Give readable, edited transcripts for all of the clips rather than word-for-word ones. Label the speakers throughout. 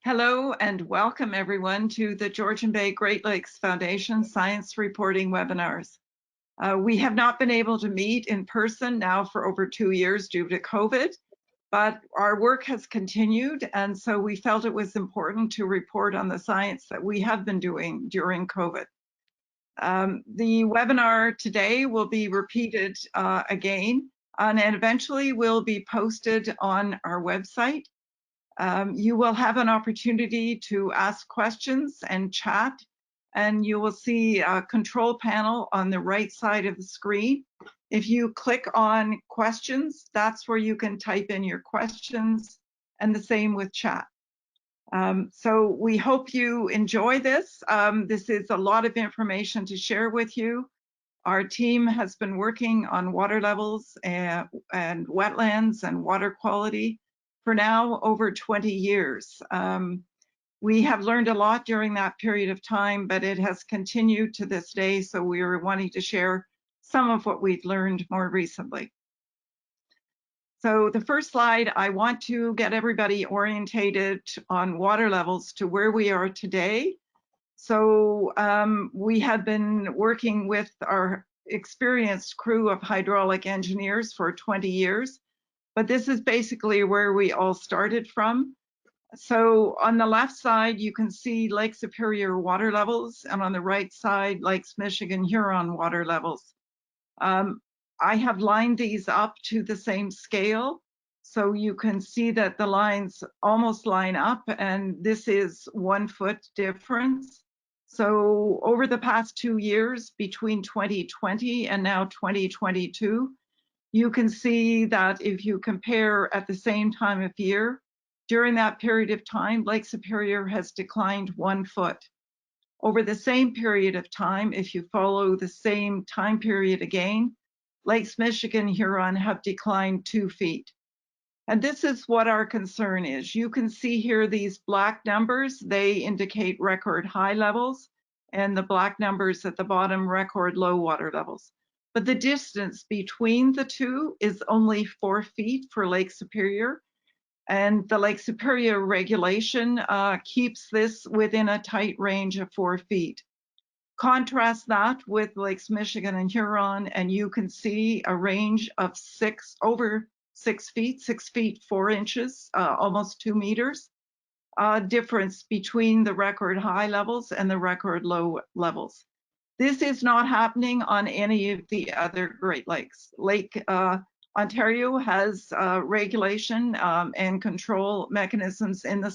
Speaker 1: Hello and welcome everyone to the Georgian Bay Great Lakes Foundation Science Reporting webinars. We have not been able to meet in person now for over 2 years due to COVID, but our work has continued, and so we felt it was important to report on the science that we have been doing during COVID. The webinar today will be repeated again, and eventually will be posted on our website. You will have an opportunity to ask questions and chat, and you will see a control panel on the right side of the screen. If you click on questions, that's where you can type in your questions, and the same with chat. So we hope you enjoy this. This is a lot of information to share with you. Our team has been working on water levels and wetlands and water quality for now over 20 years. We have learned a lot during that period of time, but it has continued to this day, so we are wanting to share some of what we've learned more recently. So the first slide, I want to get everybody orientated on water levels to where we are today. So we have been working with our experienced crew of hydraulic engineers for 20 years, but this is basically where we all started from. So on the left side, you can see Lake Superior water levels, and on the right side, Lakes Michigan, Huron water levels. I have lined these up to the same scale, so you can see that the lines almost line up, and this is 1 foot difference. So over the past 2 years, between 2020 and now 2022, you can see that if you compare at the same time of year, during that period of time, Lake Superior has declined 1 foot. Over the same period of time, if you follow the same time period again, Lakes Michigan, Huron have declined 2 feet. And this is what our concern is. You can see here these black numbers, they indicate record high levels, and the black numbers at the bottom record low water levels. But the distance between the two is only 4 feet for Lake Superior, and the Lake Superior regulation keeps this within a tight range of 4 feet. Contrast that with Lakes Michigan and Huron, and you can see a range of over 6 feet, 6 feet 4 inches, almost 2 meters, difference between the record high levels and the record low levels. This is not happening on any of the other Great Lakes. Lake Ontario has regulation and control mechanisms in the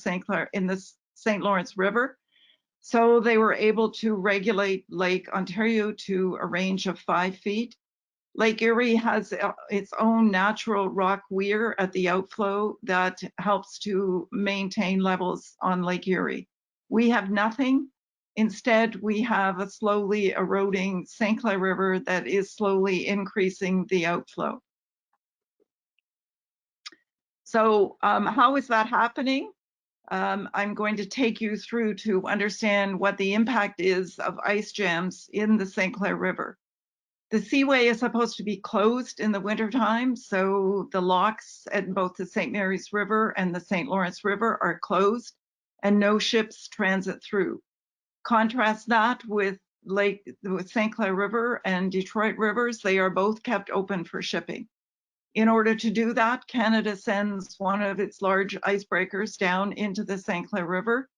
Speaker 1: St. Lawrence River. So they were able to regulate Lake Ontario to a range of 5 feet. Lake Erie has its own natural rock weir at the outflow that helps to maintain levels on Lake Erie. We have nothing. Instead, we have a slowly eroding St. Clair River that is slowly increasing the outflow. So how is that happening? I'm going to take you through to understand what the impact is of ice jams in the St. Clair River. The seaway is supposed to be closed in the wintertime, so the locks at both the St. Mary's River and the St. Lawrence River are closed, and no ships transit through. Contrast that with St. Clair River and Detroit Rivers. They are both kept open for shipping. In order to do that, Canada sends one of its large icebreakers down into the St. Clair River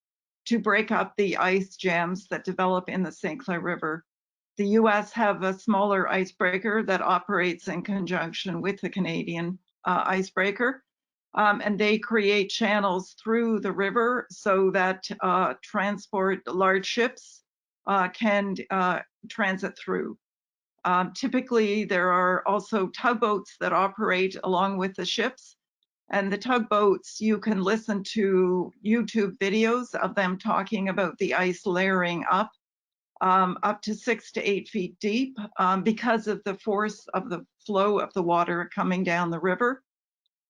Speaker 1: to break up the ice jams that develop in the St. Clair River. The US have a smaller icebreaker that operates in conjunction with the Canadian icebreaker, and they create channels through the river so that large ships can transit through. Typically, there are also tugboats that operate along with the ships, and the tugboats, you can listen to YouTube videos of them talking about the ice layering up to 6 to 8 feet deep because of the force of the flow of the water coming down the river.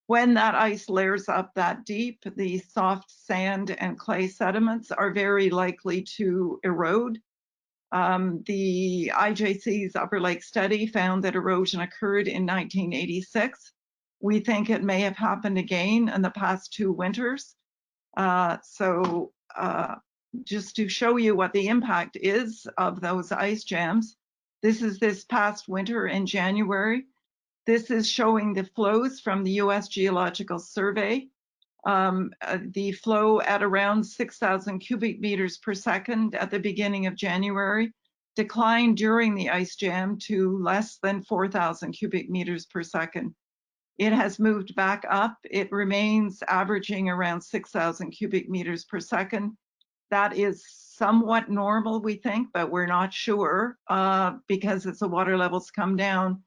Speaker 1: When that ice layers up that deep, the soft sand and clay sediments are very likely to erode. The IJC's Upper Lake study found that erosion occurred in 1986. We think it may have happened again in the past 2 winters. Just to show you what the impact is of those ice jams, this is this past winter in January. This is showing the flows from the US Geological Survey. The flow at around 6,000 cubic meters per second at the beginning of January declined during the ice jam to less than 4,000 cubic meters per second. It has moved back up. It remains averaging around 6,000 cubic meters per second. That is somewhat normal, we think, but we're not sure because as the water levels come down,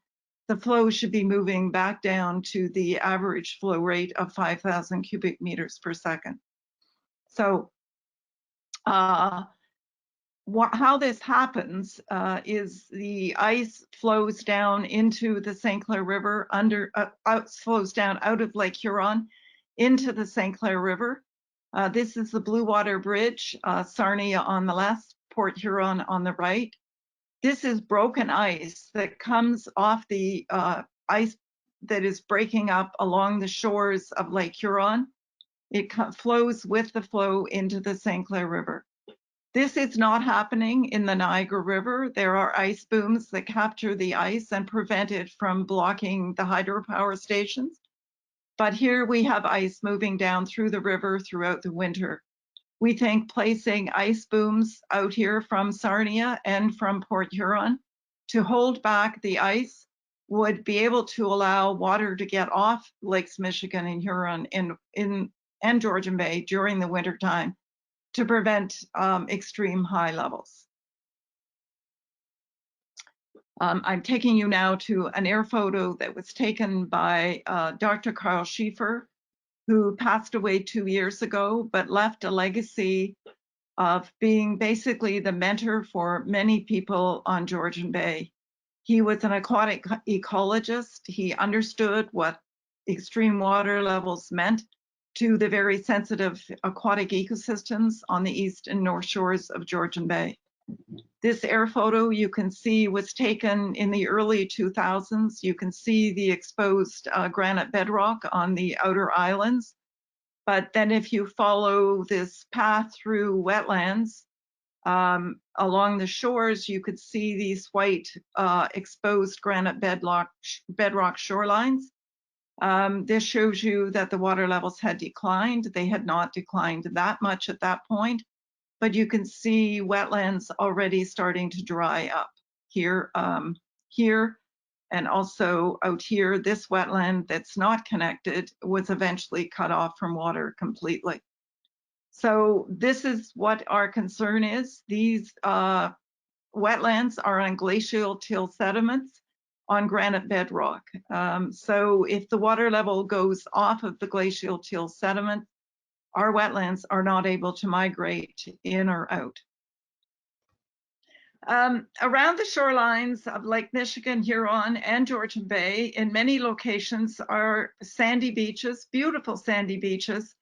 Speaker 1: the flow should be moving back down to the average flow rate of 5,000 cubic meters per second. So how this happens is the ice flows down into the St. Clair River, flows down out of Lake Huron into the St. Clair River. This is the Blue Water Bridge, Sarnia on the left, Port Huron on the right. This is broken ice that comes off the ice that is breaking up along the shores of Lake Huron. It flows with the flow into the St. Clair River. This is not happening in the Niagara River. There are ice booms that capture the ice and prevent it from blocking the hydropower stations. But here we have ice moving down through the river throughout the winter. We think placing ice booms out here from Sarnia and from Port Huron to hold back the ice would be able to allow water to get off Lakes Michigan and Huron and Georgian Bay during the winter time to prevent extreme high levels. I'm taking you now to an air photo that was taken by Dr. Carl Schiefer, who passed away 2 years ago, but left a legacy of being basically the mentor for many people on Georgian Bay. He was an aquatic ecologist. He understood what extreme water levels meant to the very sensitive aquatic ecosystems on the east and north shores of Georgian Bay. This air photo you can see was taken in the early 2000s. You can see the exposed granite bedrock on the outer islands. But then if you follow this path through wetlands along the shores, you could see these white exposed granite bedrock shorelines. This shows you that the water levels had declined. They had not declined that much at that point, but you can see wetlands already starting to dry up here, here, and also out here. This wetland that's not connected was eventually cut off from water completely. So this is what our concern is. These wetlands are on glacial till sediments on granite bedrock. So if the water level goes off of the glacial till sediment, our wetlands are not able to migrate in or out. Around the shorelines of Lake Michigan, Huron, and Georgian Bay, in many locations are sandy beaches, beautiful sandy beaches,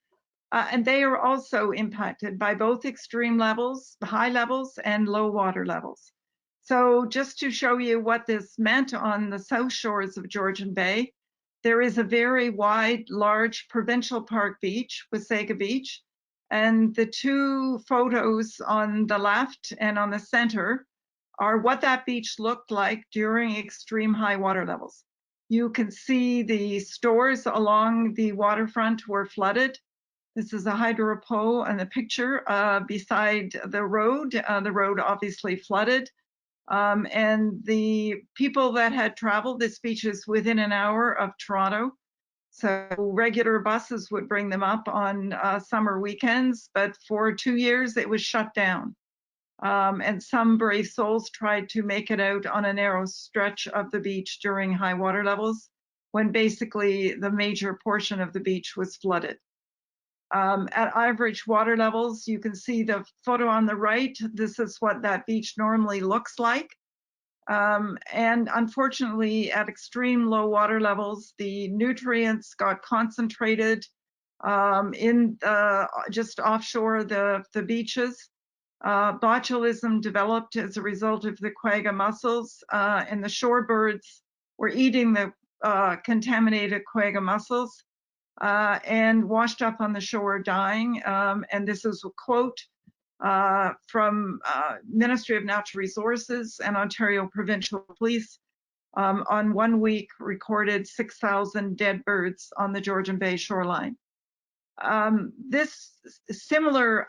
Speaker 1: and they are also impacted by both extreme levels, high levels, and low water levels. So just to show you what this meant on the south shores of Georgian Bay, there is a very wide, large provincial park beach, Wasaga Beach, and the two photos on the left and on the center are what that beach looked like during extreme high water levels. You can see the stores along the waterfront were flooded. This is a hydropole and the picture beside the road obviously flooded. And the people that had traveled, this beach is within an hour of Toronto. So regular buses would bring them up on summer weekends, but for 2 years it was shut down. And some brave souls tried to make it out on a narrow stretch of the beach during high water levels, when basically the major portion of the beach was flooded. At average water levels, you can see the photo on the right. This is what that beach normally looks like. And unfortunately, at extreme low water levels, the nutrients got concentrated in just offshore the beaches. Botulism developed as a result of the quagga mussels, and the shorebirds were eating the contaminated quagga mussels. and washed up on the shore dying. And this is a quote from Ministry of Natural Resources and Ontario Provincial Police on 1 week recorded 6,000 dead birds on the Georgian Bay shoreline. This similar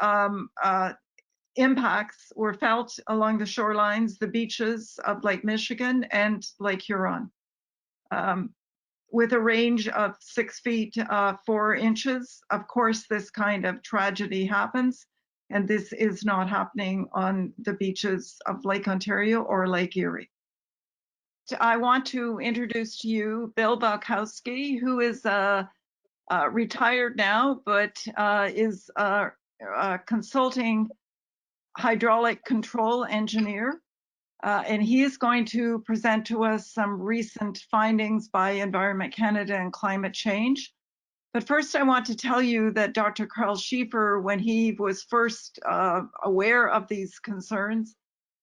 Speaker 1: impacts were felt along the shorelines, the beaches of Lake Michigan and Lake Huron, with a range of 6 feet 4 inches. Of course, this kind of tragedy happens, and this is not happening on the beaches of Lake Ontario or Lake Erie. I want to introduce to you Bill Bialkowski, who is retired now, but is a consulting hydraulic control engineer. And he is going to present to us some recent findings by Environment Canada and climate change. But first, I want to tell you that Dr. Carl Schiefer, when he was first aware of these concerns,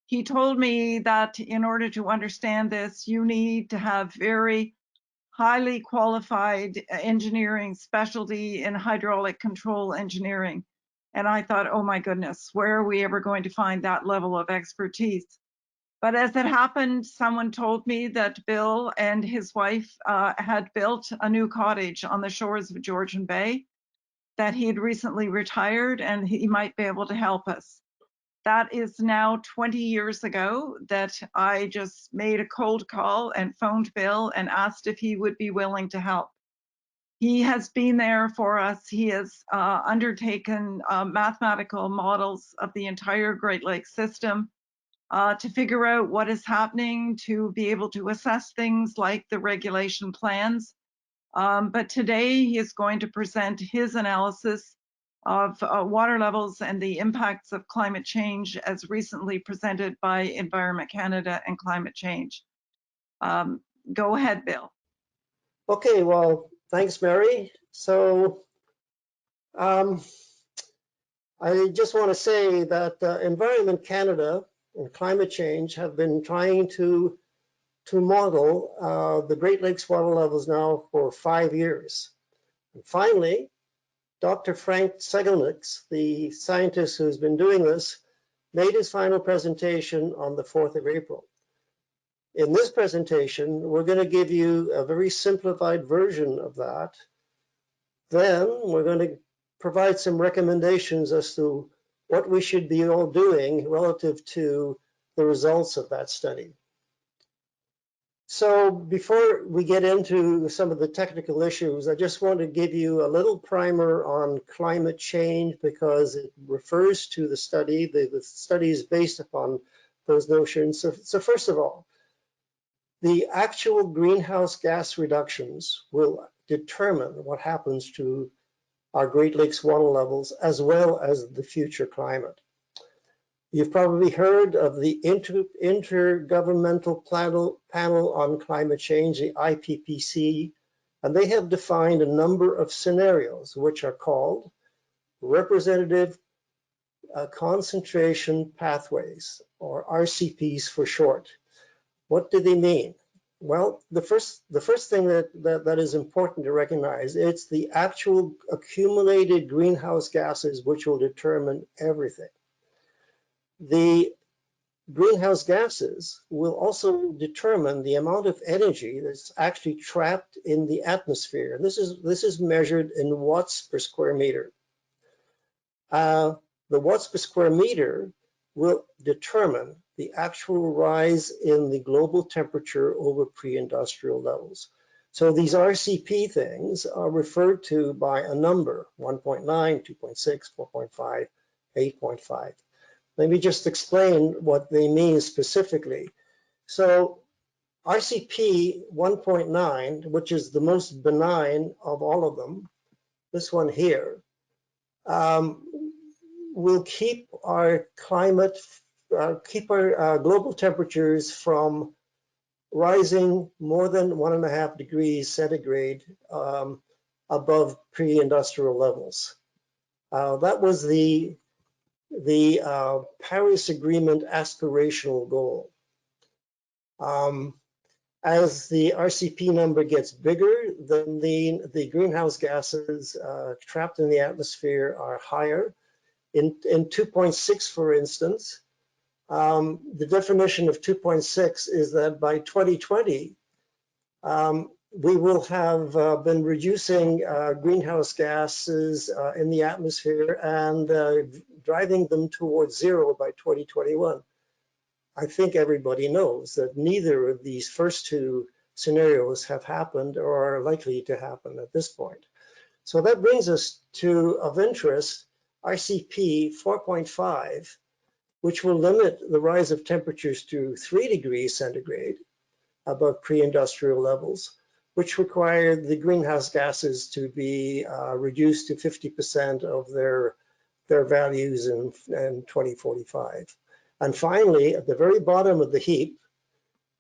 Speaker 1: he told me that in order to understand this, you need to have very highly qualified engineering specialty in hydraulic control engineering. And I thought, oh my goodness, where are we ever going to find that level of expertise? But as it happened, someone told me that Bill and his wife had built a new cottage on the shores of Georgian Bay, that he had recently retired, and he might be able to help us. That is now 20 years ago that I just made a cold call and phoned Bill and asked if he would be willing to help. He has been there for us. He has undertaken mathematical models of the entire Great Lakes system to figure out what is happening, to be able to assess things like the regulation plans. But today he is going to present his analysis of water levels and the impacts of climate change as recently presented by Environment Canada and climate change. Go ahead, Bill.
Speaker 2: Okay, well, thanks, Mary. So I just want to say that Environment Canada and climate change have been trying to model the Great Lakes water levels now for 5 years. And finally, Dr. Frank Segelniks, the scientist who's been doing this, made his final presentation on the 4th of April. In this presentation, we're going to give you a very simplified version of that. Then we're going to provide some recommendations as to what we should be all doing relative to the results of that study. So before we get into some of the technical issues, I just want to give you a little primer on climate change because it refers to the study. The study is based upon those notions. So first of all, the actual greenhouse gas reductions will determine what happens to our Great Lakes water levels as well as the future climate. You've probably heard of the Intergovernmental Panel on Climate Change, the IPPC, and they have defined a number of scenarios which are called representative concentration pathways, or RCPs for short. What do they mean? Well, the first thing that is important to recognize, it's the actual accumulated greenhouse gases which will determine everything. The greenhouse gases will also determine the amount of energy that's actually trapped in the atmosphere. This is measured in watts per square meter. The watts per square meter will determine the actual rise in the global temperature over pre-industrial levels. So these RCP things are referred to by a number, 1.9, 2.6, 4.5, 8.5. Let me just explain what they mean specifically. So RCP 1.9, which is the most benign of all of them, this one here, will keep our climate, keep our global temperatures from rising more than 1.5 degrees centigrade above pre-industrial levels. That was the Paris Agreement aspirational goal. As the RCP number gets bigger, the greenhouse gases trapped in the atmosphere are higher. In 2.6, for instance, the definition of 2.6 is that by 2020, we will have been reducing greenhouse gases in the atmosphere and driving them towards zero by 2021. I think everybody knows that neither of these first two scenarios have happened or are likely to happen at this point. So that brings us to, of interest, RCP 4.5, which will limit the rise of temperatures to 3 degrees centigrade above pre-industrial levels, which required the greenhouse gases to be reduced to 50% of their values in 2045. And finally, at the very bottom of the heap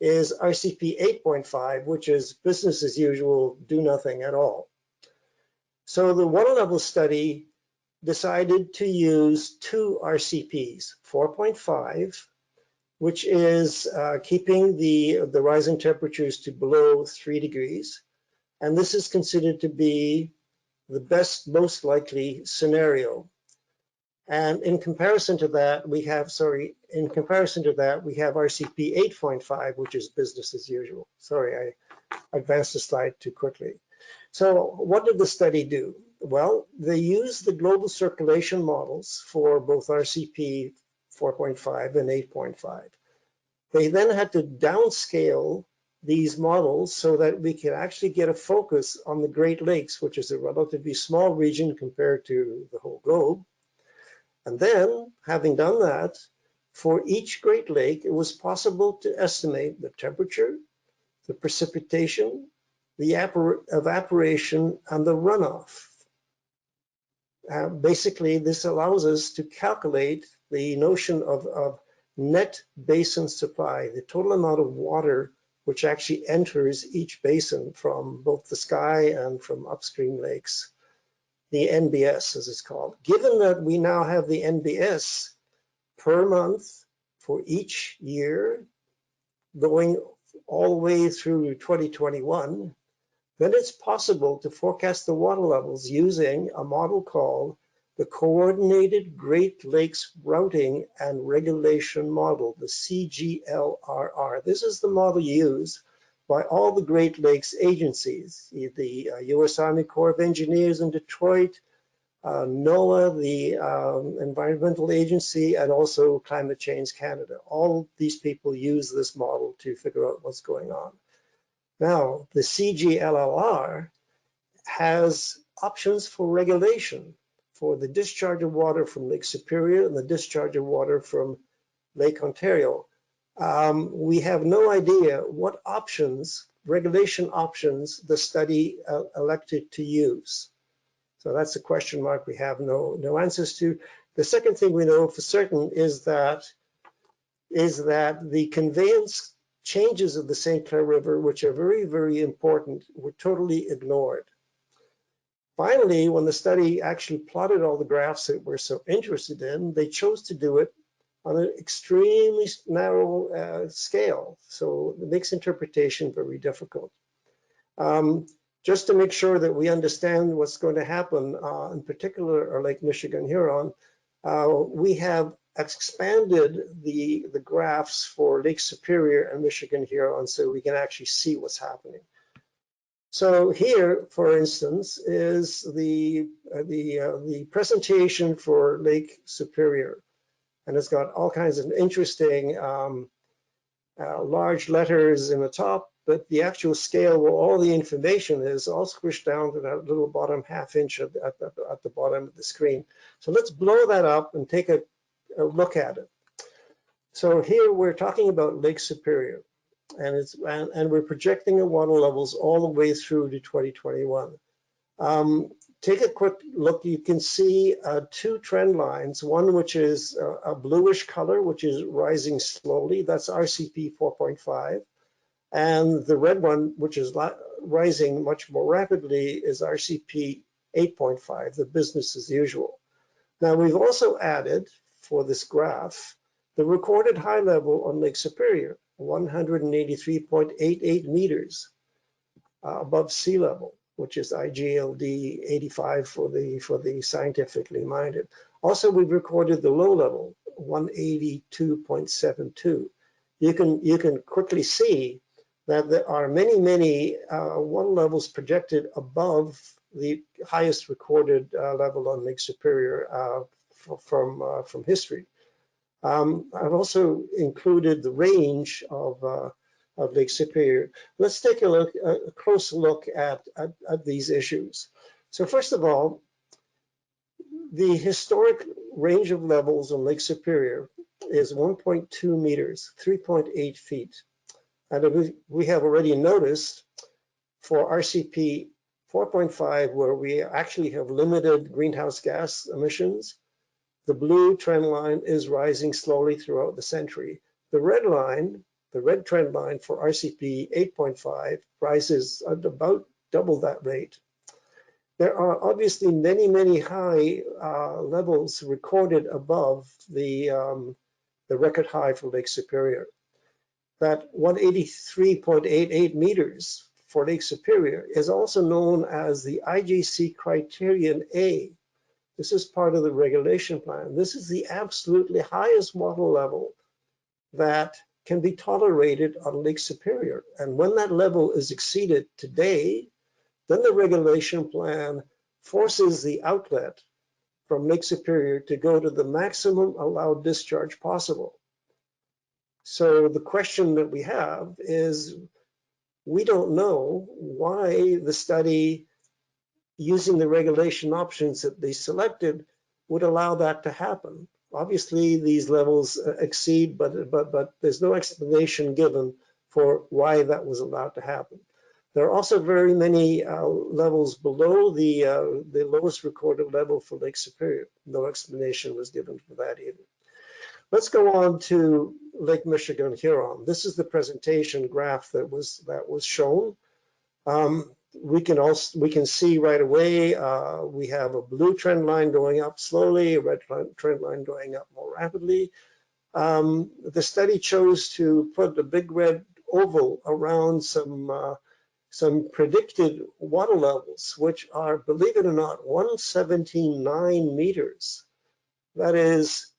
Speaker 2: is RCP 8.5, which is business as usual, do nothing at all. So the water level study decided to use two RCPs, 4.5, which is keeping the rising temperatures to below 3 degrees. And this is considered to be the best, most likely scenario. And in comparison to that, we have RCP 8.5, which is business as usual. Sorry, I advanced the slide too quickly. So what did the study do? Well, they used the global circulation models for both RCP 4.5 and 8.5. They then had to downscale these models so that we could actually get a focus on the Great Lakes, which is a relatively small region compared to the whole globe. And then, having done that, for each Great Lake, it was possible to estimate the temperature, the precipitation, the evaporation, and the runoff. Basically, this allows us to calculate the notion of net basin supply, the total amount of water which actually enters each basin from both the sky and from upstream lakes, the NBS as it's called. Given that we now have the NBS per month for each year going all the way through 2021, then it's possible to forecast the water levels using a model called the Coordinated Great Lakes Routing and Regulation Model, the CGLRR. This is the model used by all the Great Lakes agencies, the U.S. Army Corps of Engineers in Detroit, NOAA, the Environmental Agency, and also Climate Change Canada. All these people use this model to figure out what's going on. Now, the CGLRR has options for regulation for the discharge of water from Lake Superior and the discharge of water from Lake Ontario. We have no idea what options, regulation options, the study elected to use. So that's a question mark we have no answers to. The second thing we know for certain is that the conveyance changes of the St. Clair River, which are very, very important, were totally ignored. Finally, when the study actually plotted all the graphs that we're so interested in, they chose to do it on an extremely narrow scale. So it makes interpretation very difficult. Just to make sure that we understand what's going to happen, in particular, our Lake Michigan Huron, we have expanded the graphs for Lake Superior and Michigan Huron so we can actually see what's happening. So here, for instance, is the presentation for Lake Superior, and it's got all kinds of interesting large letters in the top, but the actual scale where all the information is all squished down to that little bottom half inch at the bottom of the screen. So let's blow that up and take a look at it. So here we're talking about Lake Superior, and we're projecting the water levels all the way through to 2021. Take a quick look. You can see two trend lines, one which is a bluish color, which is rising slowly. That's RCP 4.5. And the red one, which is rising much more rapidly, is RCP 8.5, the business as usual. Now, we've also added, for this graph, the recorded high level on Lake Superior, 183.88 meters above sea level. which is IGLD 85 for the scientifically minded. Also, we've recorded the low level, 182.72. You can quickly see that there are many water levels projected above the highest recorded level on Lake Superior from history. I've also included the range of Lake Superior. Let's take a close look at these issues. So first of all, the historic range of levels on Lake Superior is 1.2 meters, 3.8 feet. And we have already noticed for RCP 4.5, where we actually have limited greenhouse gas emissions, the blue trend line is rising slowly throughout the century. The red trend line for RCP 8.5 rises at about double that rate. There are obviously many high levels recorded above the record high for Lake Superior. That 183.88 meters for Lake Superior is also known as the IJC Criterion A. This is part of the regulation plan. This is the absolutely highest water level that can be tolerated on Lake Superior. And when that level is exceeded today, then the regulation plan forces the outlet from Lake Superior to go to the maximum allowed discharge possible. So the question that we have is, we don't know why the study, using the regulation options that they selected, would allow that to happen. Obviously, these levels exceed, but there's no explanation given for why that was allowed to happen. There are also very many levels below the lowest recorded level for Lake Superior. No explanation was given for that either. Let's go on to Lake Michigan Huron. This is the presentation graph that was shown. We can see right away we have a blue trend line going up slowly, a red trend line going up more rapidly. The study chose to put a big red oval around some predicted water levels, which are, believe it or not, 179 meters. That is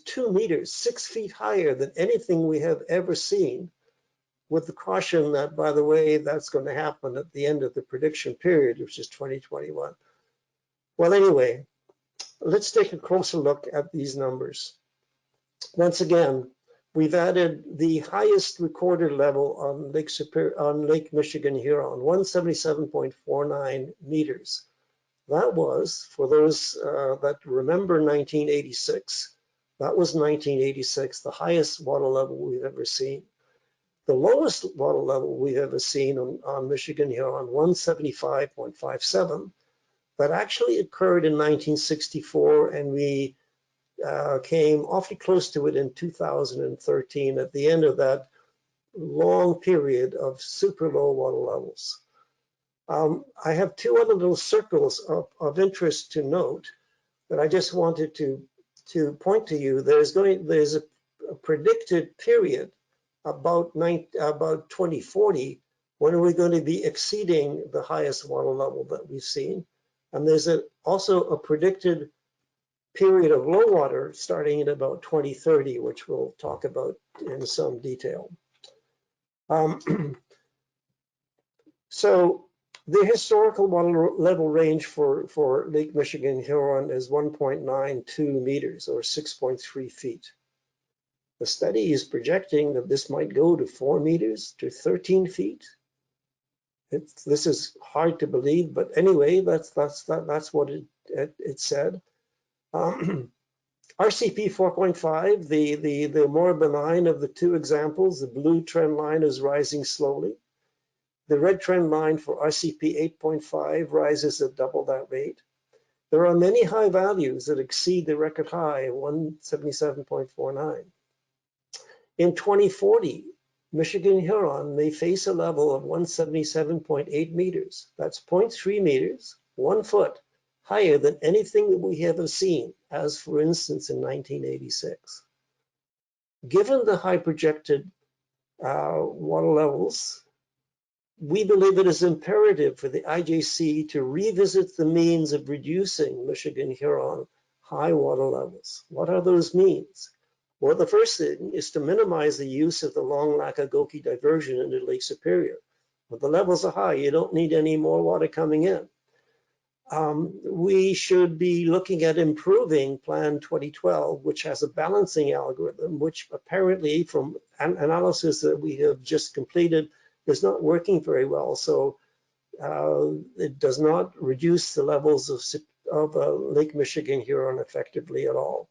Speaker 2: 2 meters, 6 feet higher than anything we have ever seen, with the caution that, by the way, that's going to happen at the end of the prediction period, which is 2021. Well, anyway, let's take a closer look at these numbers. Once again, we've added the highest recorded level on Lake Superior, on Lake Michigan Huron, 177.49 meters. That was, for those that remember 1986, that was 1986, the highest water level we've ever seen. The lowest water level we've ever seen on Michigan Huron, 175.57, that actually occurred in 1964, and we came awfully close to it in 2013 at the end of that long period of super low water levels. I have two other little circles of interest to note that I just wanted to point to you. There's a predicted period about 2040 when we're going to be exceeding the highest water level that we've seen. And there's also a predicted period of low water starting in about 2030, which we'll talk about in some detail. So the historical water level range for Lake Michigan Huron is 1.92 meters, or 6.3 feet. The study is projecting that this might go to 4 meters to 13 feet. This is hard to believe, but anyway, that's what it said. RCP 4.5, the more benign of the two examples, the blue trend line is rising slowly. The red trend line for RCP 8.5 rises at double that rate. There are many high values that exceed the record high of 177.49. In 2040, Michigan Huron may face a level of 177.8 meters. That's 0.3 meters, 1 foot, higher than anything that we have ever seen, as for instance in 1986. Given the high projected water levels, we believe it is imperative for the IJC to revisit the means of reducing Michigan Huron high water levels. What are those means? Well, the first thing is to minimize the use of the long Lakagoki diversion into Lake Superior. When the levels are high, you don't need any more water coming in. We should be looking at improving Plan 2012, which has a balancing algorithm, which apparently from analysis that we have just completed is not working very well. So it does not reduce the levels of Lake Michigan Huron effectively at all.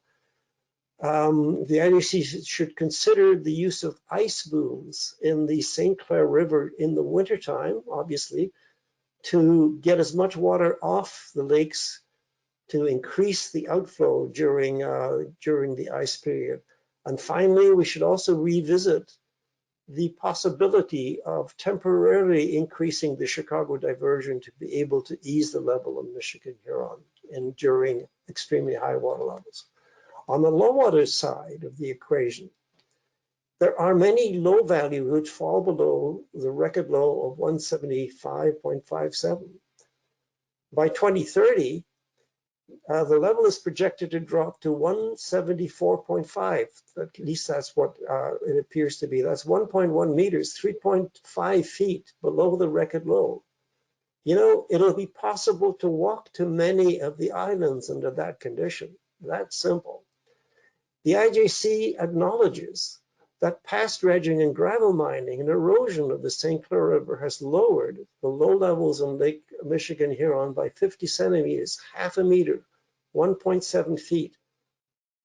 Speaker 2: The IJC should consider the use of ice booms in the St. Clair River in the wintertime, obviously, to get as much water off the lakes to increase the outflow during the ice period. And finally, we should also revisit the possibility of temporarily increasing the Chicago diversion to be able to ease the level of Michigan Huron during extremely high water levels. On the low water side of the equation, there are many low values which fall below the record low of 175.57. By 2030, the level is projected to drop to 174.5. At least that's what it appears to be. That's 1.1 meters, 3.5 feet below the record low. You know, it'll be possible to walk to many of the islands under that condition. That's simple. The IJC acknowledges that past dredging and gravel mining and erosion of the St. Clair River has lowered the low levels in Lake Michigan Huron by 50 centimeters, half a meter, 1.7 feet.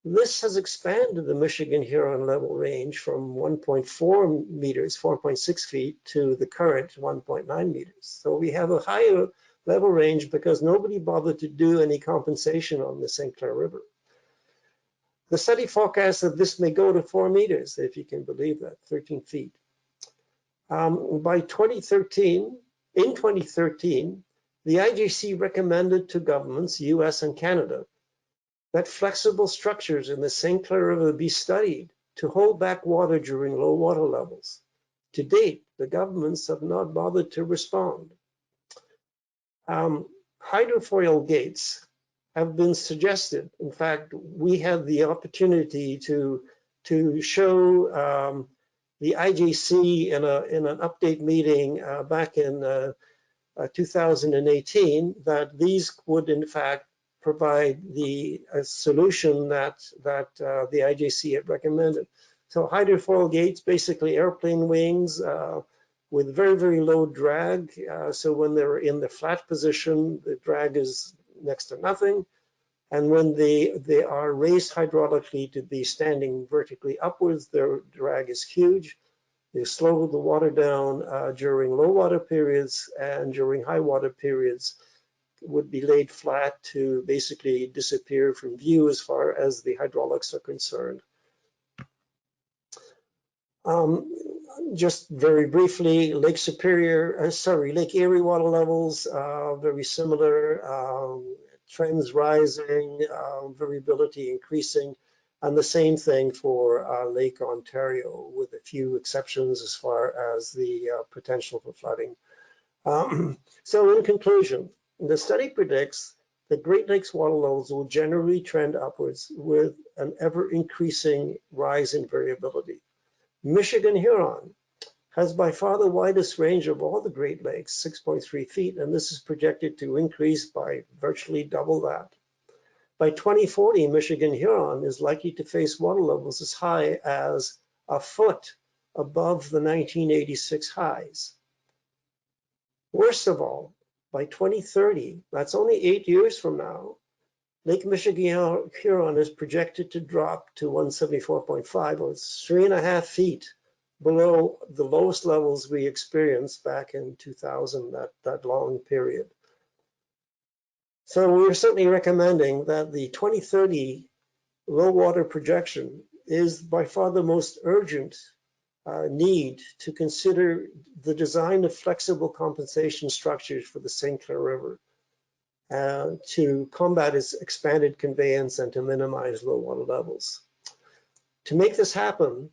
Speaker 2: This has expanded the Michigan Huron level range from 1.4 meters, 4.6 feet, to the current 1.9 meters. So we have a higher level range because nobody bothered to do any compensation on the St. Clair River. The study forecasts that this may go to 4 meters, if you can believe that, 13 feet. By 2013, the IJC recommended to governments, US and Canada, that flexible structures in the St. Clair River be studied to hold back water during low water levels. To date, the governments have not bothered to respond. Hydrofoil gates have been suggested. In fact, we had the opportunity to show the IJC in an update meeting back in 2018 that these would in fact provide the solution that the IJC had recommended. So hydrofoil gates, basically airplane wings with very, very low drag. So when they're in the flat position, the drag is next to nothing. And when they are raised hydraulically to be standing vertically upwards, their drag is huge. They slow the water down during low water periods, and during high water periods would be laid flat to basically disappear from view as far as the hydraulics are concerned. Just very briefly, Lake Erie water levels, very similar, trends rising, variability increasing, and the same thing for Lake Ontario, with a few exceptions as far as the potential for flooding. So in conclusion, the study predicts that Great Lakes water levels will generally trend upwards with an ever-increasing rise in variability. Michigan Huron has by far the widest range of all the Great Lakes, 6.3 feet, and this is projected to increase by virtually double that. By 2040, Michigan Huron is likely to face water levels as high as a foot above the 1986 highs. Worst of all, by 2030, that's only 8 years from now, Lake Michigan Huron is projected to drop to 174.5, or 3.5 feet below the lowest levels we experienced back in 2000, that long period. So we're certainly recommending that the 2030 low water projection is by far the most urgent need to consider the design of flexible compensation structures for the St. Clair River to combat its expanded conveyance and to minimize low water levels. To make this happen,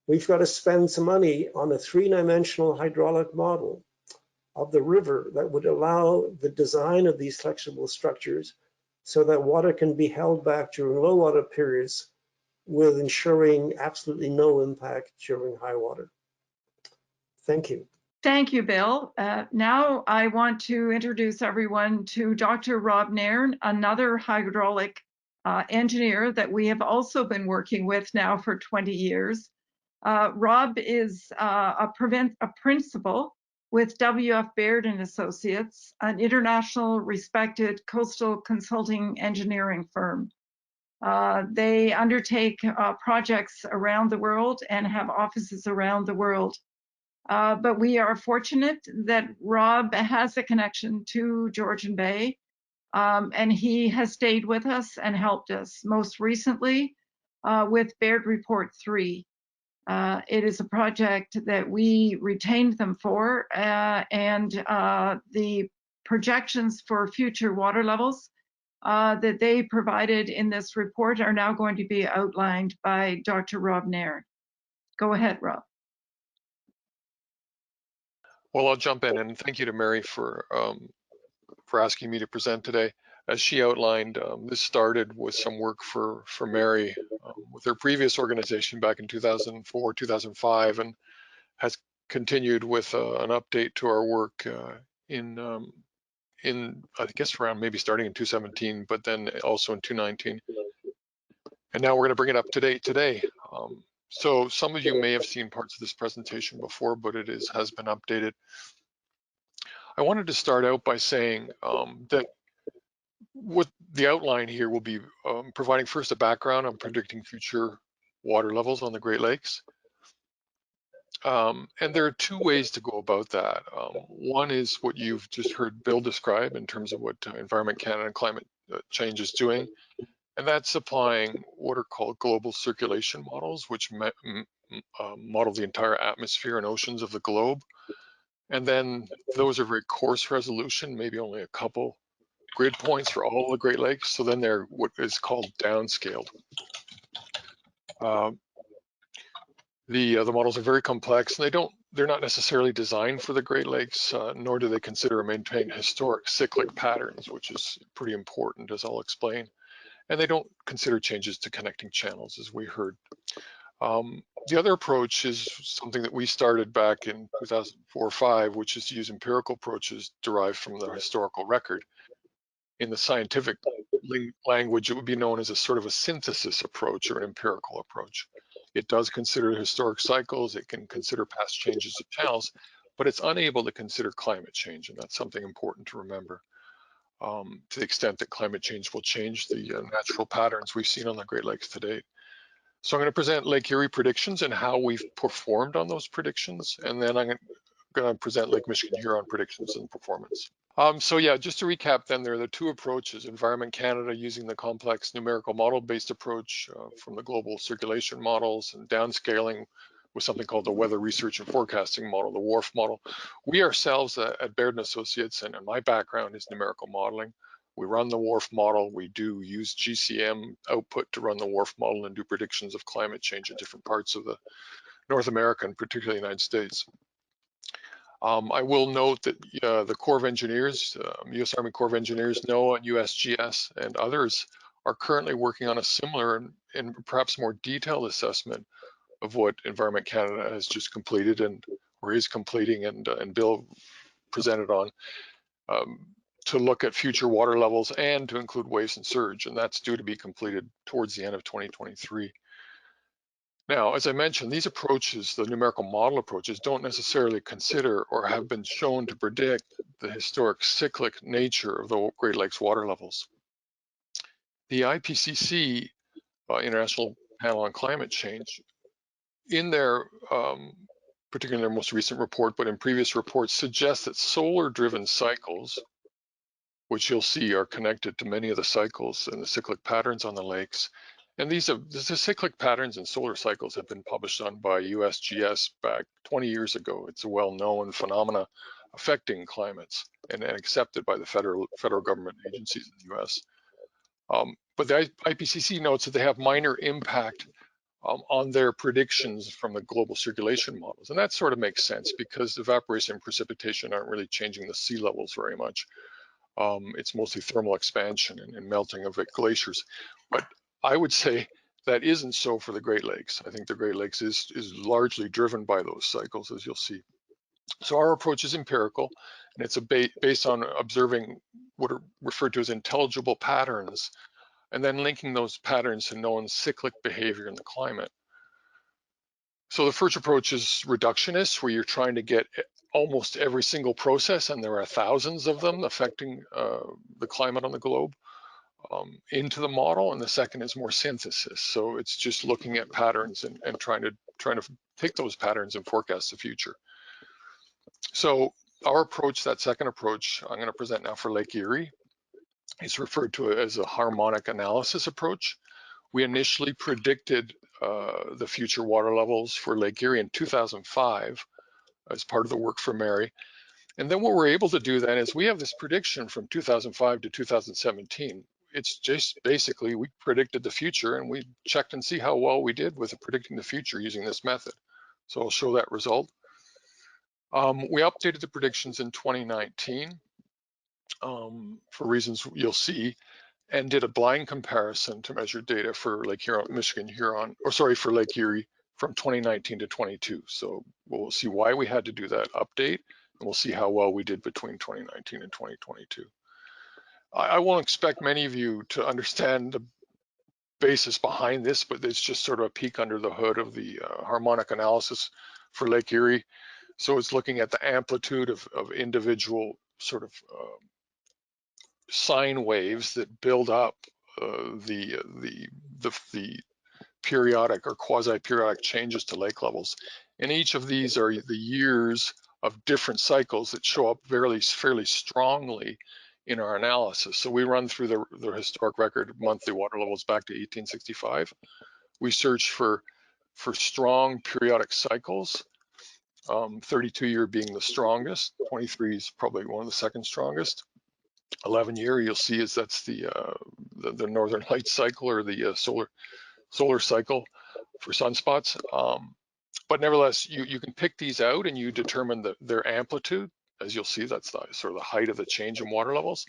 Speaker 2: we've got to spend some money on a 3-dimensional hydraulic model of the river that would allow the design of these flexible structures so that water can be held back during low water periods with ensuring absolutely no impact during high water. Thank you.
Speaker 1: Thank you, Bill. Now I want to introduce everyone to Dr. Rob Nairn, another hydraulic engineer that we have also been working with now for 20 years. Rob is a principal with W.F. Baird and Associates, an international respected coastal consulting engineering firm. They undertake projects around the world and have offices around the world. But we are fortunate that Rob has a connection to Georgian Bay, and he has stayed with us and helped us, most recently with Baird Report 3. It is a project that we retained them for, and the projections for future water levels that they provided in this report are now going to be outlined by Dr. Rob Nairn. Go ahead, Rob.
Speaker 3: Well, I'll jump in, and thank you to Mary for asking me to present today. As she outlined, this started with some work for Mary with her previous organization back in 2004, 2005, and has continued with an update to our work in I guess around maybe starting in 2017, but then also in 2019. And now we're going to bring it up to date today. So some of you may have seen parts of this presentation before, but it has been updated. I wanted to start out by saying that what the outline here will be providing first a background on predicting future water levels on the Great Lakes. And there are two ways to go about that. One is what you've just heard Bill describe in terms of what Environment Canada and climate change is doing. And that's applying what are called global circulation models, which model the entire atmosphere and oceans of the globe. And then those are very coarse resolution, maybe only a couple grid points for all the Great Lakes. So then they're what is called downscaled. The models are very complex, and they're not necessarily designed for the Great Lakes, nor do they consider or maintain historic cyclic patterns, which is pretty important, as I'll explain. And they don't consider changes to connecting channels, as we heard. The other approach is something that we started back in 2004 or 5, which is to use empirical approaches derived from the historical record. In the scientific language, it would be known as a sort of a synthesis approach or an empirical approach. It does consider historic cycles, it can consider past changes of channels, but it's unable to consider climate change, and that's something important to remember. To the extent that climate change will change the natural patterns we've seen on the Great Lakes to date. So I'm going to present Lake Erie predictions and how we've performed on those predictions, and then I'm going to present Lake Michigan Huron predictions and performance. So yeah, just to recap then, there are the two approaches. Environment Canada using the complex numerical model-based approach from the global circulation models, and downscaling with something called the Weather Research and Forecasting model, the WRF model. We ourselves at Baird & Associates, and my background is numerical modeling. We run the WRF model. We do use GCM output to run the WRF model and do predictions of climate change in different parts of the North America, and particularly the United States. I will note that the Corps of Engineers, U.S. Army Corps of Engineers, NOAA, USGS, and others are currently working on a similar and perhaps more detailed assessment of what Environment Canada has just completed or is completing, and Bill presented on, to look at future water levels and to include waves and surge, and that's due to be completed towards the end of 2023. Now, as I mentioned, these approaches, the numerical model approaches, don't necessarily consider or have been shown to predict the historic cyclic nature of the Great Lakes water levels. The IPCC, International Panel on Climate Change, in their, particularly in their most recent report, but in previous reports, suggest that solar-driven cycles, which you'll see are connected to many of the cycles and the cyclic patterns on the lakes. And the cyclic patterns and solar cycles have been published on by USGS back 20 years ago. It's a well-known phenomena affecting climates and accepted by the federal government agencies in the US. But the IPCC notes that they have minor impact on their predictions from the global circulation models. And that sort of makes sense because evaporation and precipitation aren't really changing the sea levels very much. It's mostly thermal expansion and melting of glaciers. But I would say that isn't so for the Great Lakes. I think the Great Lakes is largely driven by those cycles, as you'll see. So our approach is empirical, and it's based on observing what are referred to as intelligible patterns, and then linking those patterns to known cyclic behavior in the climate. So the first approach is reductionist, where you're trying to get almost every single process, and there are thousands of them affecting the climate on the globe, into the model. And the second is more synthesis. So it's just looking at patterns and trying to take those patterns and forecast the future. So our approach, that second approach, I'm going to present now for Lake Erie. It's referred to as a harmonic analysis approach. We initially predicted the future water levels for Lake Erie in 2005 as part of the work for Mary. And then what we're able to do then is we have this prediction from 2005 to 2017. It's just basically we predicted the future, and we checked and see how well we did with predicting the future using this method. So I'll show that result. We updated the predictions in 2019 for reasons you'll see, and did a blind comparison to measure data for Lake Huron, Michigan Huron, or sorry, for Lake Erie from 2019 to 22. So we'll see why we had to do that update, and we'll see how well we did between 2019 and 2022. I won't expect many of you to understand the basis behind this, but it's just sort of a peek under the hood of the harmonic analysis for Lake Erie. So it's looking at the amplitude of individual sort of sine waves that build up the periodic or quasi-periodic changes to lake levels. And each of these are the years of different cycles that show up fairly strongly in our analysis. So we run through the historic record of monthly water levels back to 1865. We search for strong periodic cycles, 32-year being the strongest, 23 is probably one of the second strongest. 11-year, you'll see that's the Northern Lights cycle, or the solar cycle for sunspots. But nevertheless, you can pick these out and you determine their amplitude. As you'll see, that's sort of the height of the change in water levels,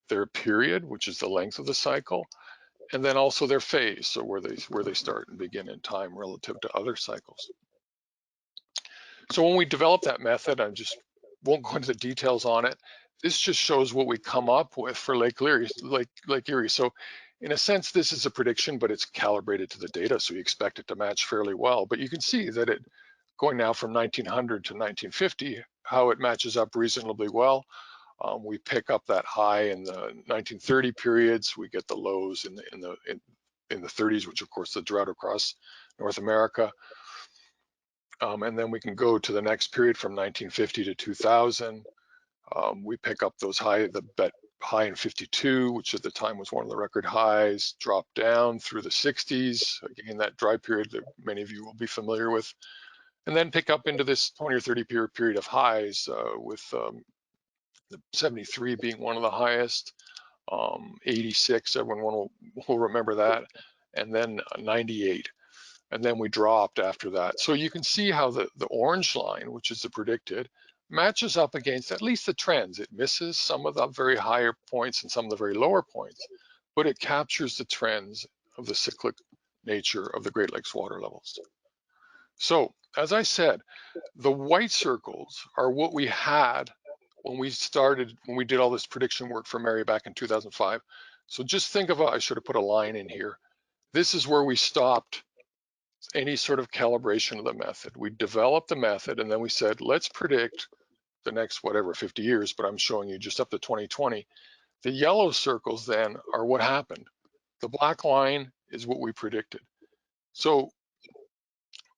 Speaker 3: their period, which is the length of the cycle, and then also their phase, so where they start and begin in time relative to other cycles. So when we developed that method, I just won't go into the details on it. This just shows what we come up with for Lake Erie. So in a sense, this is a prediction, but it's calibrated to the data, so you expect it to match fairly well. But you can see that it, going now from 1900 to 1950, how it matches up reasonably well. We pick up that high in the 1930 periods. We get the lows in the 30s, which of course the drought across North America. And then we can go to the next period from 1950 to 2000. We pick up those high in 52, which at the time was one of the record highs, drop down through the 60s, again, that dry period that many of you will be familiar with, and then pick up into this 20 or 30 period of highs, with the 73 being one of the highest, 86, everyone will remember that, and then 98. And then we dropped after that. So you can see how the orange line, which is the predicted, matches up against at least the trends. It misses some of the very higher points and some of the very lower points, but it captures the trends of the cyclic nature of the Great Lakes water levels. So as I said, the white circles are what we had when we did all this prediction work for Mary back in 2005. So just think of I should have put a line in here. This is where we stopped any sort of calibration of the method. We developed the method, and then we said, let's predict the next, whatever, 50 years, but I'm showing you just up to 2020. The yellow circles then are what happened. The black line is what we predicted. So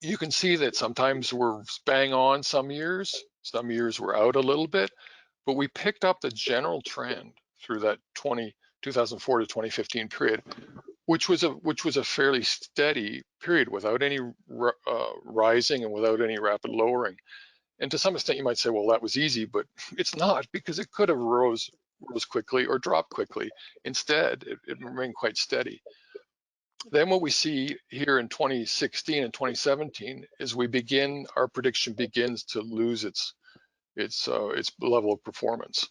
Speaker 3: you can see that sometimes we're bang on some years we're out a little bit, but we picked up the general trend through that 2004 to 2015 period, which was a fairly steady period without any rising and without any rapid lowering. And to some extent, you might say, well, that was easy, but it's not, because it could have rose quickly or dropped quickly. Instead, it remained quite steady. Then what we see here in 2016 and 2017 is our prediction begins to lose its level of performance.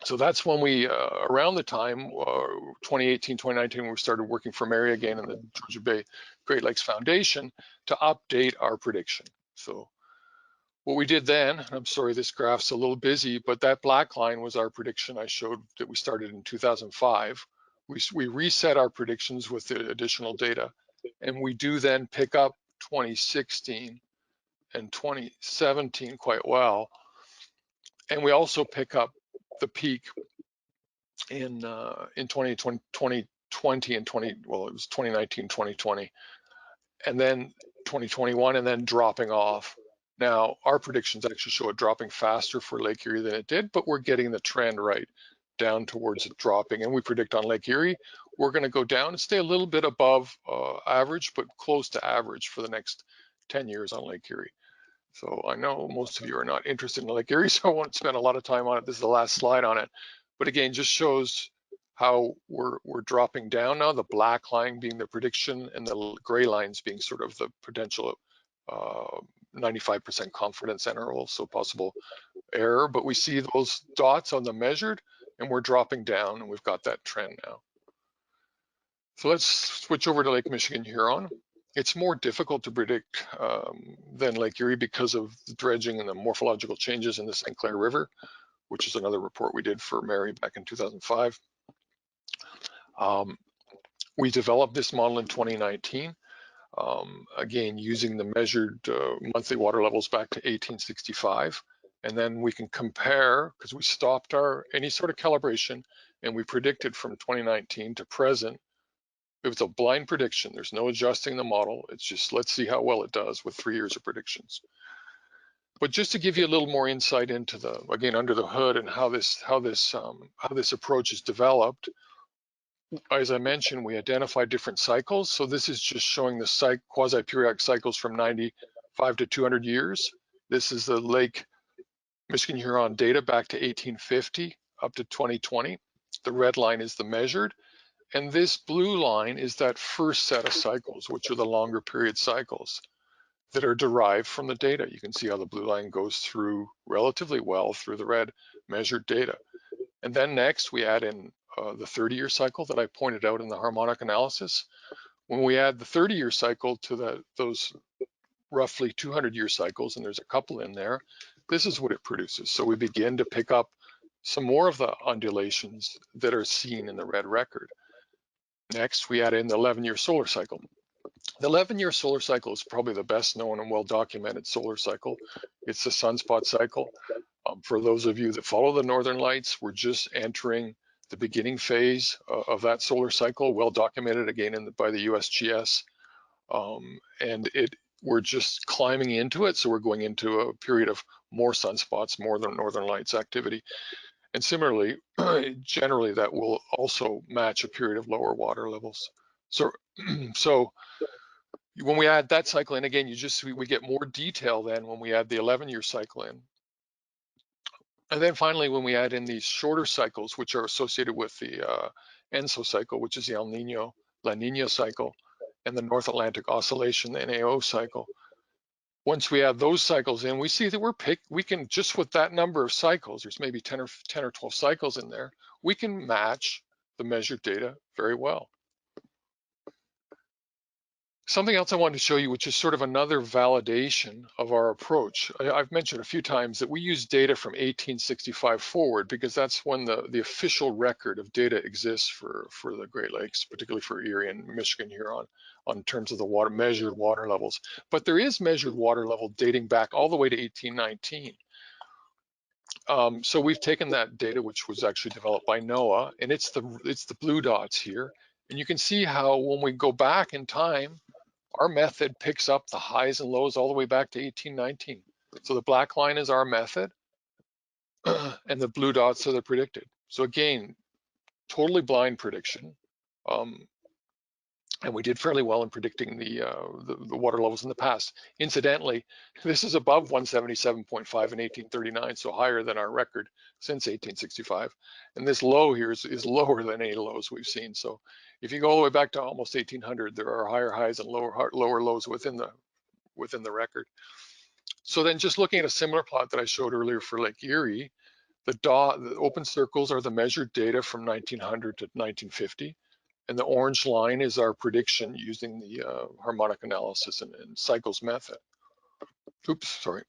Speaker 3: So that's when we, around the time 2018, 2019, we started working for Mary again in the Georgian Bay Great Lakes Foundation to update our prediction. So what we did then, and I'm sorry this graph's a little busy, but that black line was our prediction I showed that we started in 2005. We reset our predictions with the additional data, and we do then pick up 2016 and 2017 quite well. And we also pick up the peak in 2020 and it was 2019, 2020, and then 2021, and then dropping off. Now, our predictions actually show it dropping faster for Lake Erie than it did, but we're getting the trend right down towards it dropping. And we predict on Lake Erie, we're going to go down and stay a little bit above average, but close to average for the next 10 years on Lake Erie. So I know most of you are not interested in Lake Erie, so I won't spend a lot of time on it. This is the last slide on it. But again, just shows how we're dropping down now, the black line being the prediction and the gray lines being sort of the potential 95% confidence interval, so possible error. But we see those dots on the measured and we're dropping down, and we've got that trend now. So let's switch over to Lake Michigan Huron. It's more difficult to predict than Lake Erie because of the dredging and the morphological changes in the St. Clair River, which is another report we did for Mary back in 2005. We developed this model in 2019, again, using the measured monthly water levels back to 1865. And then we can compare, because we stopped any sort of calibration, and we predicted from 2019 to present. It was a blind prediction. There's no adjusting the model. It's just, let's see how well it does with 3 years of predictions. But just to give you a little more insight into again, under the hood and how this approach is developed, as I mentioned, we identified different cycles. So this is just showing the quasi-periodic cycles from 95 to 200 years. This is the Lake Michigan Huron data back to 1850 up to 2020. The red line is the measured. And this blue line is that first set of cycles, which are the longer period cycles that are derived from the data. You can see how the blue line goes through relatively well through the red measured data. And then next we add in the 30-year cycle that I pointed out in the harmonic analysis. When we add the 30-year cycle to those roughly 200-year cycles, and there's a couple in there, this is what it produces. So we begin to pick up some more of the undulations that are seen in the red record. Next, we add in the 11-year solar cycle. The 11-year solar cycle is probably the best known and well-documented solar cycle. It's the sunspot cycle. For those of you that follow the Northern Lights, we're just entering the beginning phase of that solar cycle, well documented again by the USGS. And we're just climbing into it, so we're going into a period of more sunspots, more than Northern Lights activity. And similarly, generally that will also match a period of lower water levels. So when we add that cycle in, again, we get more detail then when we add the 11-year cycle in. And then finally, when we add in these shorter cycles, which are associated with the ENSO cycle, which is the El Nino, La Nina cycle, and the North Atlantic Oscillation, the NAO cycle, once we add those cycles in, we see that we can, just with that number of cycles, there's maybe 10 or 12 cycles in there, we can match the measured data very well. Something else I wanted to show you, which is sort of another validation of our approach. I've mentioned a few times that we use data from 1865 forward because that's when the official record of data exists for the Great Lakes, particularly for Erie and Michigan Huron, on terms of the measured water levels. But there is measured water level dating back all the way to 1819. So we've taken that data, which was actually developed by NOAA, and it's the blue dots here. And you can see how when we go back in time, our method picks up the highs and lows all the way back to 1819. So the black line is our method, and the blue dots are the predicted. So again, totally blind prediction. And we did fairly well in predicting the water levels in the past. Incidentally, this is above 177.5 in 1839, so higher than our record since 1865. And this low here is lower than any lows we've seen. So if you go all the way back to almost 1800, there are higher highs and lower lows within the record. So then just looking at a similar plot that I showed earlier for Lake Erie, the open circles are the measured data from 1900 to 1950. And the orange line is our prediction using the harmonic analysis and cycles method. Oops, sorry.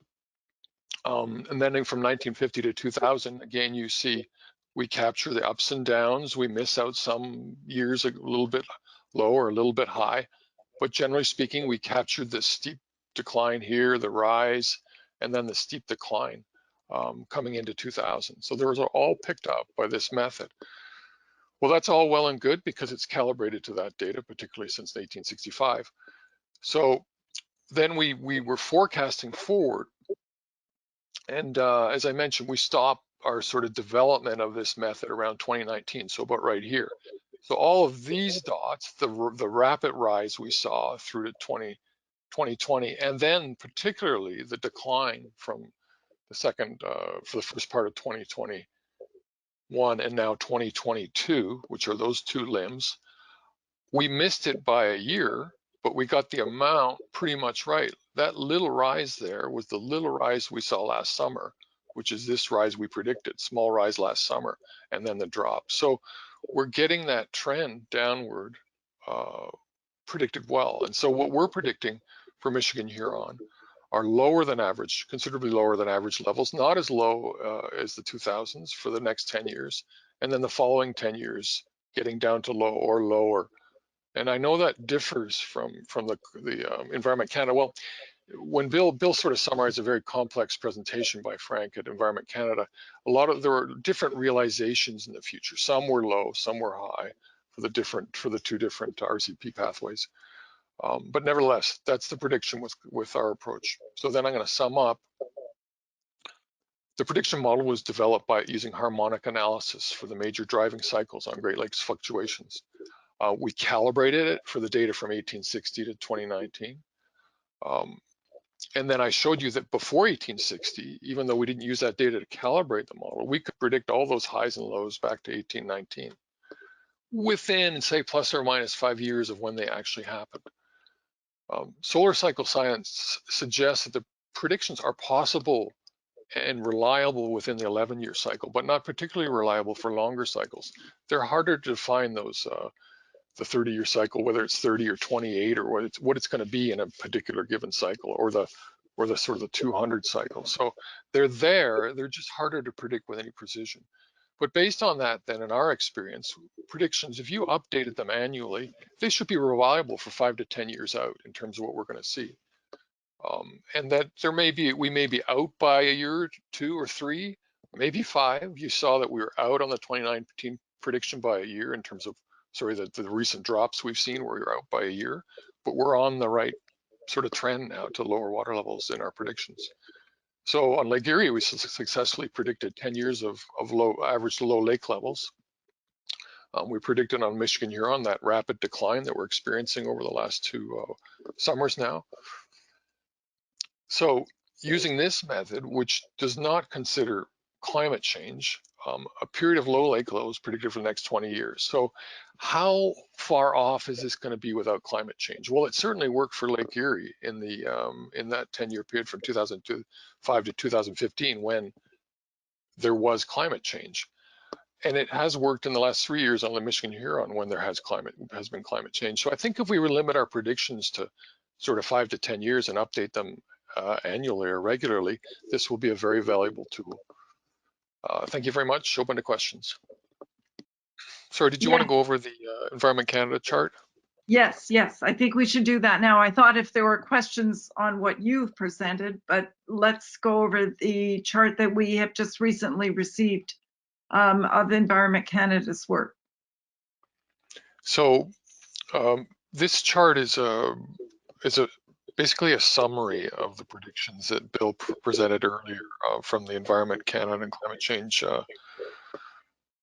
Speaker 3: And then from 1950 to 2000, again, you see we capture the ups and downs. We miss out some years a little bit low or a little bit high. But generally speaking, we captured the steep decline here, the rise, and then the steep decline coming into 2000. So those are all picked up by this method. Well, that's all well and good because it's calibrated to that data, particularly since 1865. So then we were forecasting forward. And as I mentioned, we stopped our sort of development of this method around 2019, so about right here. So all of these dots, the rapid rise we saw through to 2020, and then particularly the decline from the for the first part of 2021 and now 2022, which are those two limbs, we missed it by a year, but we got the amount pretty much right. That little rise there was the little rise we saw last summer, which is this rise we predicted, small rise last summer, and then the drop. So we're getting that trend downward predicted well. And so what we're predicting for Michigan Huron are lower than average, considerably lower than average levels, not as low as the 2000s for the next 10 years. And then the following 10 years, getting down to low or lower. And I know that differs from the Environment Canada. Well, when Bill sort of summarized a very complex presentation by Frank at Environment Canada, there were different realizations in the future. Some were low, some were high for the two different RCP pathways. But nevertheless, that's the prediction with our approach. So then I'm going to sum up. The prediction model was developed by using harmonic analysis for the major driving cycles on Great Lakes fluctuations. We calibrated it for the data from 1860 to 2019. And then I showed you that before 1860, even though we didn't use that data to calibrate the model, we could predict all those highs and lows back to 1819 within, say, plus or minus 5 years of when they actually happened. Solar cycle science suggests that the predictions are possible and reliable within the 11-year cycle, but not particularly reliable for longer cycles. They're harder to define those, the 30-year cycle, whether it's 30 or 28, or what it's going to be in a particular given cycle, or the sort of the 200 cycle. So they're just harder to predict with any precision. But based on that, then in our experience, predictions, if you updated them annually, they should be reliable for 5 to 10 years out in terms of what we're going to see. And that we may be out by a year, 2 or 3, maybe 5. You saw that we were out on the 2019 prediction by a year in terms of, the recent drops we've seen where you're out by a year, but we're on the right sort of trend now to lower water levels in our predictions. So on Lake Erie, we successfully predicted 10 years of average to low lake levels. We predicted on Michigan Huron that rapid decline that we're experiencing over the last 2 summers now. So using this method, which does not consider climate change, a period of low lake lows predicted for the next 20 years. So how far off is this going to be without climate change? Well, it certainly worked for Lake Erie in that 10-year period from 2005 to 2015 when there was climate change. And it has worked in the last 3 years on the Michigan Huron when there has been climate change. So I think if we limit our predictions to sort of 5 to 10 years and update them annually or regularly, this will be a very valuable tool. Thank you very much. Open to questions. Sorry, did you want to go over the Environment Canada chart?
Speaker 1: Yes, I think we should do that now. I thought if there were questions on what you've presented, but let's go over the chart that we have just recently received of Environment Canada's work.
Speaker 3: So this chart is basically a summary of the predictions that Bill presented earlier from the Environment Canada and climate change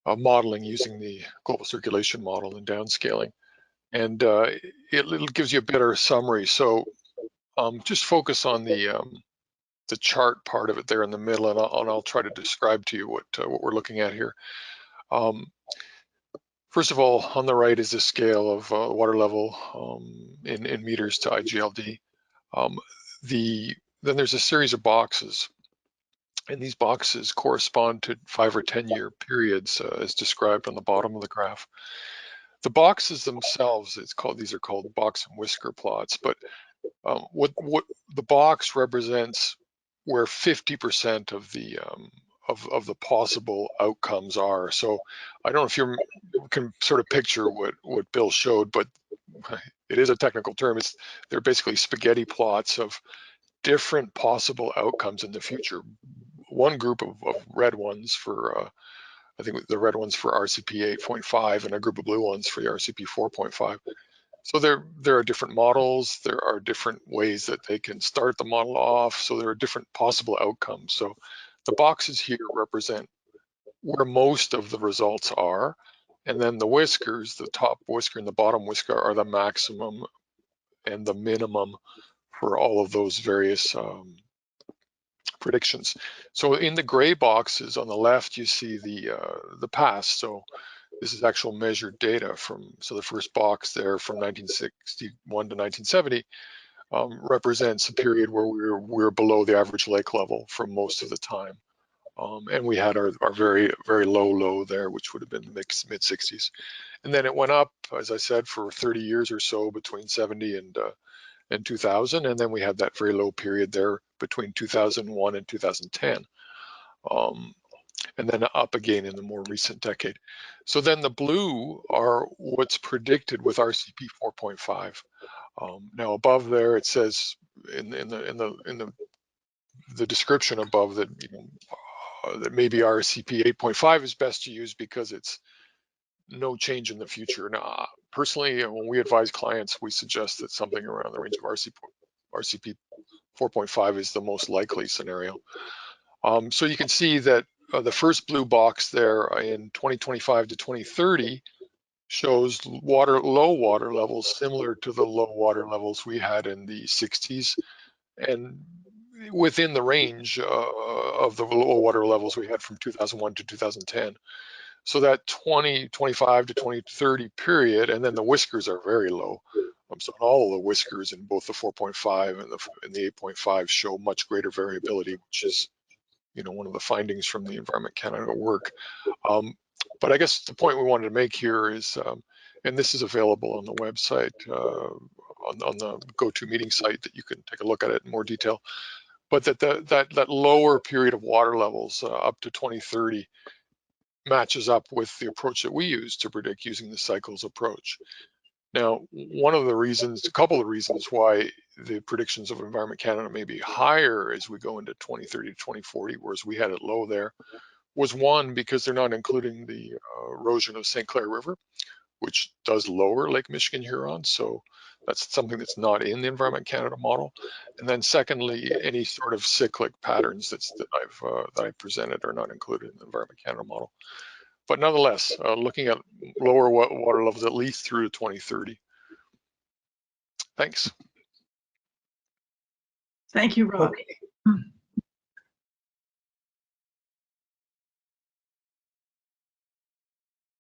Speaker 3: modeling using the global circulation model and downscaling. and it gives you a better summary. So just focus on the chart part of it there in the middle, and I'll try to describe to you what we're looking at here. First of all, on the right is the scale of water level in meters to IGLD. Then there's a series of boxes, and these boxes correspond to 5 or 10 year periods as described on the bottom of the graph. The boxes themselves, these are called box and whisker plots, but what the box represents where 50% of the possible outcomes are. So I don't know if you can sort of picture what Bill showed, but it is a technical term. They're basically spaghetti plots of different possible outcomes in the future. One group of red ones for I think the red ones for RCP 8.5 and a group of blue ones for the RCP 4.5. So there are different models, there are different ways that they can start the model off, so there are different possible outcomes. So the boxes here represent where most of the results are, and then the whiskers, the top whisker and the bottom whisker, are the maximum and the minimum for all of those various predictions. So in the gray boxes on the left, you see the past. So this is actual measured data so the first box there from 1961 to 1970 represents a period where we're below the average lake level for most of the time. And we had our very, very low there, which would have been the mid 60s. And then it went up, as I said, for 30 years or so between 70 and 2000. And then we had that very low period there between 2001 and 2010. And then up again in the more recent decade. So then the blue are what's predicted with RCP 4.5. Now above there it says in the description above that that maybe RCP 8.5 is best to use because it's no change in the future. Now, personally, when we advise clients, we suggest that something around the range of RCP 4.5 is the most likely scenario. So you can see that the first blue box there in 2025 to 2030 shows low water levels similar to the low water levels we had in the 60s and within the range of the low water levels we had from 2001 to 2010. So that 2025 to 2030 period, and then the whiskers are very low. So all of the whiskers in both the 4.5 and the 8.5 show much greater variability, which is one of the findings from the Environment Canada work. But I guess the point we wanted to make here is, and this is available on the website, on the GoToMeeting site, that you can take a look at it in more detail, but that lower period of water levels up to 2030 matches up with the approach that we use to predict using the cycles approach. Now, a couple of reasons why the predictions of Environment Canada may be higher as we go into 2030 to 2040, whereas we had it low there, was one, because they're not including the erosion of St. Clair River, which does lower Lake Michigan Huron. So that's something that's not in the Environment Canada model. And then secondly, any sort of cyclic patterns that I presented are not included in the Environment Canada model. But nonetheless, looking at lower water levels at least through to 2030. Thanks.
Speaker 1: Thank you, Rob.
Speaker 2: Okay.